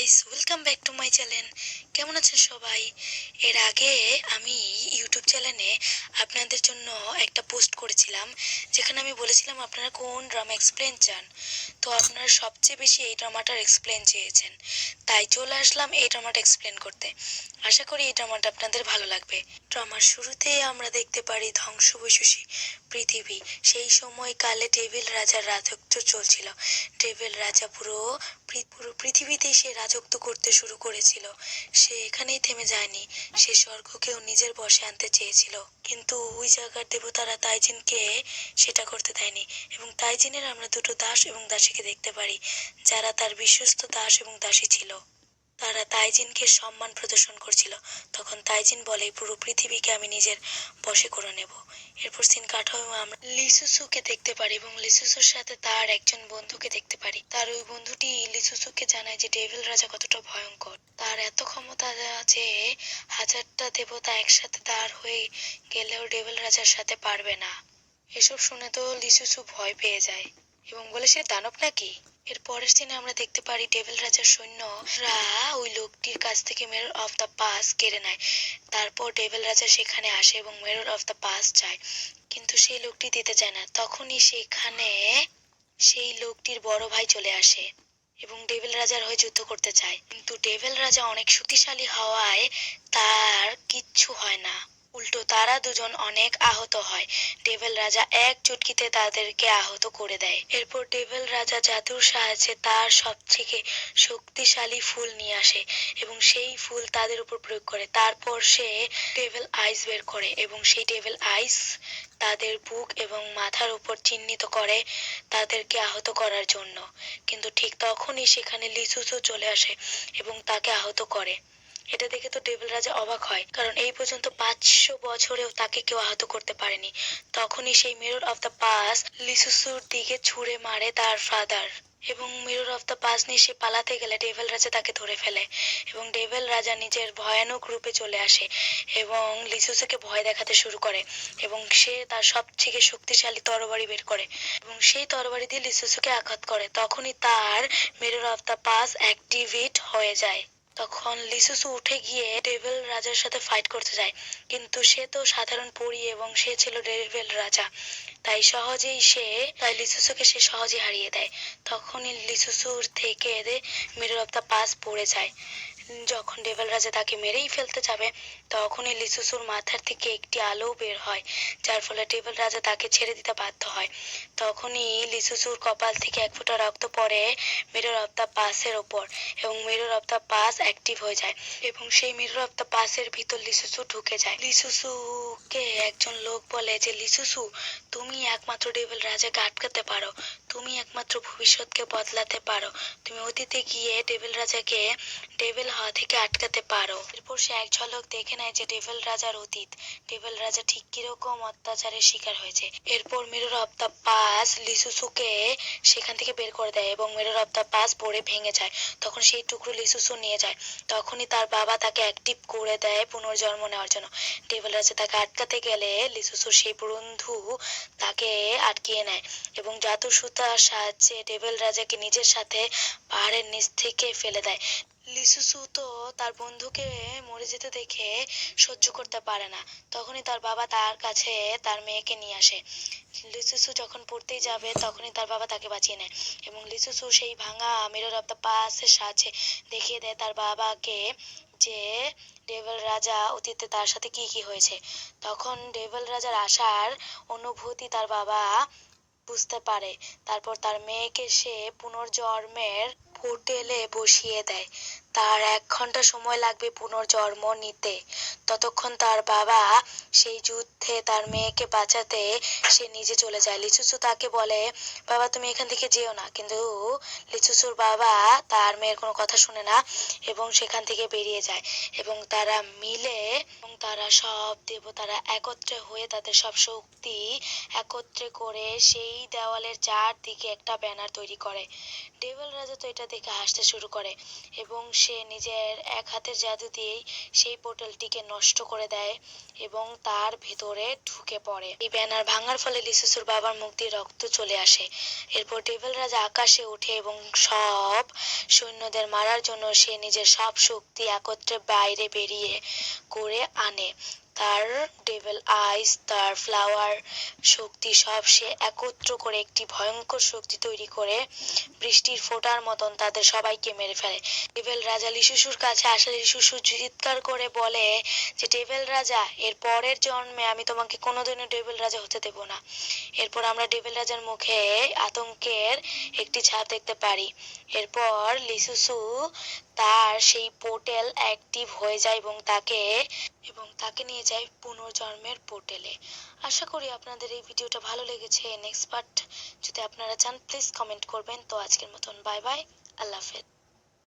Guys, welcome back to my channel. কেমন আছেন সবাই? এর আগে আমি ইউটিউব চ্যানেলে আপনাদের জন্য একটা পোস্ট করেছিলাম, যেখানে আমি বলেছিলাম আপনারা কোন ড্রামা এক্সপ্লেন চান। তো আপনারা সবচেয়ে বেশি এই ড্রামাটার এক্সপ্লেন চেয়েছেন, তাই চলে আসলাম এই ড্রামাটা এক্সপ্লেন করতে। আশা করি এই ড্রামাটা আপনাদের ভালো লাগবে। ড্রামার শুরুতেই আমরা দেখতে পারি ধ্বংসবশেষী পৃথিবী। সেই সময়কালে ডেভিল রাজার রাজত্ব চলছিল। ডেভিল রাজা পুরো পৃথিবীতেই সে রাজত্ব করতে শুরু করেছিল। সে এখানেই থেমে যায়নি, সে স্বর্গকেও নিজের বশে আনতে চেয়েছিল, কিন্তু ওই জায়গার দেবতারা তাইজিনকে সেটা করতে দেয়নি। এবং তাইজিনের আমরা দুটো দাস এবং দাসীকে দেখতে পারি, যারা তার বিশ্বস্ত দাস এবং দাসী ছিল। তারা তাইজিনকে সম্মান প্রদর্শন করছিল। তখন তাইজিন বলে, পুরো পৃথিবীকে আমি নিজের বশে করে নেব। এরপর সিন কাট হয়, আমরা লিসুসুকে দেখতে পারি এবং লিসুসুর সাথে তার একজন বন্ধুকে দেখতে পারি। তার ওই বন্ধুটি লিসুসুকে জানায় যে ডেভিল রাজা কতটা ভয়ঙ্কর। তার এত ক্ষমতা যে হাজারটা দেবতা একসাথে দাঁড় হয়ে গেলেও ডেভিল রাজার সাথে পারবে না। এসব শুনে তো লিসুসু ভয় পেয়ে যায় এবং বলে, সে দানব নাকি? এর পরের সিনে আমরা দেখতে পারি ডেভিল রাজার সৈন্যরা ওই লোকটির কাছ থেকে মিরর অফ দ্য পাস কেড়ে নেয়। তারপর ডেভিল রাজা সেখানে আসে এবং মিরর অফ দ্য পাস চায়, কিন্তু সেই লোকটি দিতে চায় না। তখনই সেখানে সেই লোকটির বড় ভাই চলে আসে এবং ডেভিল রাজার হয়ে যুদ্ধ করতে চায়, কিন্তু ডেভিল রাজা অনেক শক্তিশালী হওয়ায় তার কিচ্ছু হয় না। উল্টো তারা দুজন অনেক আহত হয়। ডেভিল রাজা এক চুটকিতে তাদেরকে আহত করে দেয়। এরপর ডেভিল রাজা জাদুর সাহায্যে তার সবথেকে শক্তিশালী ফুল নিয়ে আসে এবং সেই ফুল তাদের উপর প্রয়োগ করে। তারপর সে ডেভিল আইস বের করে এবং সেই ডেভিল আইস তাদের বুক এবং মাথার উপর চিহ্নিত করে তাদেরকে আহত করার জন্য। কিন্তু ঠিক তখনই সেখানে লিসুসু চলে আসে এবং তাকে আহত করে। এটা দেখে তো ডেভিল রাজা অবাক হয়, কারণ এই পর্যন্ত 500 বছরেও তাকে কেউ আহত করতে পারেনি। তখনই সেই মিরর অফ দ্য পাস লিসুসুর দিকে ছুঁড়ে মারে তার ফাদার, এবং মিরর অফ দ্য পাস নিয়ে সে পালাতে গেলে ডেভিল রাজা তাকে ধরে ফেলে এবং ডেভিল রাজা নিজের ভয়ানক রূপে চলে আসে এবং লিসুসুকে ভয় দেখাতে শুরু করে এবং সে তার সবথেকে শক্তিশালী তরবারি বের করে এবং সেই তরবারি দিয়ে লিসুসুকে আঘাত করে। তখনই তার mirror of the pass activate হয়ে যায়। তখন লিসুসু উঠে গিয়ে ডেভিল রাজার সাথে ফাইট করতে যায়, কিন্তু সে তো সাধারণ পরী এবং সে ছিল ডেভিল রাজা, তাই লিসুসুকে সে সহজে হারিয়ে দেয়। তখনই লিসুসুর থেকে মিরর অফ দ্য পাস পড়ে যায়। যখন ডেভিল রাজা তাকে মেরেই ফেলতে যাবে, তখনই লিসুসুর মাথার থেকে একটি আলো বের হয়, যার ফলে ডেভিল রাজা তাকে ছেড়ে দিতে বাধ্য হয়। তখনই লিসুসুর কপাল থেকে এক ফোঁটা রক্ত পড়ে মিরর অফ দ্য পাসের ওপর এবং mirror of the pass active হয়ে যায় এবং সেই মিরর অফ দ্য পাসের ভিতর লিসুসু ঢুকে যায়। লিসুসুকে একজন লোক বলে যে, লিসুসু, তুমি একমাত্র ডেভিল রাজাকে আটকাতে পারো, তুমি একমাত্র ভবিষ্যৎকে বদলাতে পারো, তুমি অতীতে গিয়ে ডেভিল রাজাকে ডেভিল হওয়া থেকে আটকাতে পারো। এরপর সে এক ঝলক দেখে নেয় যে ডেভিল রাজার অতীত, ডেভিল রাজা ঠিক কিরকম অত্যাচারের শিকার হয়েছে। এরপর মিরর অফ দ্য পাস লিসুসুকে সেখান থেকে বের করে দেয় এবং মিরর অফ দ্য পাস পড়ে ভেঙে যায়। তখন সেই টুকরো লিসুসু নিয়ে যায়। তখনই তার বাবা তাকে অ্যাক্টিভ করে দেয় পুনর্জন্ম নেওয়ার জন্য। ডেভিল রাজা তাকে আটকাতে গেলে লিসুসুর সেই বন্ধু তাকে আটকিয়ে নেয় এবং জাদুর সুতার সাহায্যে ডেভিল রাজাকে নিজের সাথে পাহাড়ের নিচ থেকে ফেলে দেয়। লিসুসু তো তার বন্ধুকে মরে যেতে দেখে সহ্য করতে পারে না। তখনই তার বাবা তার কাছে তার মেয়েকে নিয়ে আসে। লিসুসু যখন পড়তেই যাবে, তখনই তার বাবা তাকে বাঁচিয়ে নেয় এবং লিসুসু সেই ভাঙা মিরর অফ দ্য পাসের সাহায্যে দেখিয়ে দেয় তার বাবাকে যে ডেভিল রাজা অতীতে তার সাথে কি কি হয়েছে। তখন ডেভিল রাজার আসার অনুভূতি তার বাবা বুঝতে পারে। তারপর তার মেয়েকে সে পুনর্জন্মের পোর্টালে বসিয়ে দেয়। তার 1 ঘন্টা সময় লাগবে পুনর্জন্ম নিতে। ততক্ষণ তার বাবা সেই যুদ্ধে তার মেয়েকে বাঁচাতে সে নিজে চলে যায়। লিসুসু তাকে বলে, বাবা তুমি এখান থেকে যেও না, কিন্তু লিসুসুর বাবা তার মেয়ের কোনো কথা শুনে না এবং সেখান থেকে বেরিয়ে যায় এবং তারা সব দেবতারা একত্রে হয়ে তাদের সব শক্তি একত্রে করে সেই দেওয়ালের চারদিকে একটা ব্যানার তৈরি করে। ডেভিল রাজা তো এটা দেখে হাসতে শুরু করে এবং সে নিজের এক হাতের জাদু দিয়েই সেই পোর্টালটিকে নষ্ট করে দেয় এবং তার ভেতরে ঢুকে পড়ে। এই ব্যানার ভাঙার ফলে লিসুসুর বাবার মুখ দিয়ে রক্ত চলে আসে। এরপর ডেভিল রাজা আকাশে ওঠে এবং সব সৈন্যদের মারার জন্য সে নিজের সব শক্তি একত্রে বাইরে বেরিয়ে করে আনে। তার ডেভিল আইস, তার ফ্লাওয়ার শক্তি সব সে একত্র করে একটি ভয়ঙ্কর শক্তি তৈরি করে বৃষ্টির ফোঁটার মতন তাদের সবাইকে মেরে ফেলে। ডেভিল রাজা লিসুসুর কাছে আসলে লিসুসু চিৎকার করে বলে যে ডেভিল রাজা, এর পরের জন্মে আমি তোমাকে কোনোদিনও ডেভিল রাজা হতে দেব না। এরপর আমরা ডেভিল রাজার মুখে আতঙ্কের একটি ছাপ দেখতে পারি। এরপর লিসুসু তার সেই পোর্টাল অ্যাক্টিভ হয়ে যায় এবং তাকে নিয়ে যায় পুনর্জন্মের পোর্টালে। আশা করি আপনাদের এই ভিডিওটা ভালো লেগেছে। নেক্সট পার্ট যদি আপনারা চান প্লিজ কমেন্ট করবেন। তো আজকের মতন বাই বাই, আল্লাহ হাফেজ।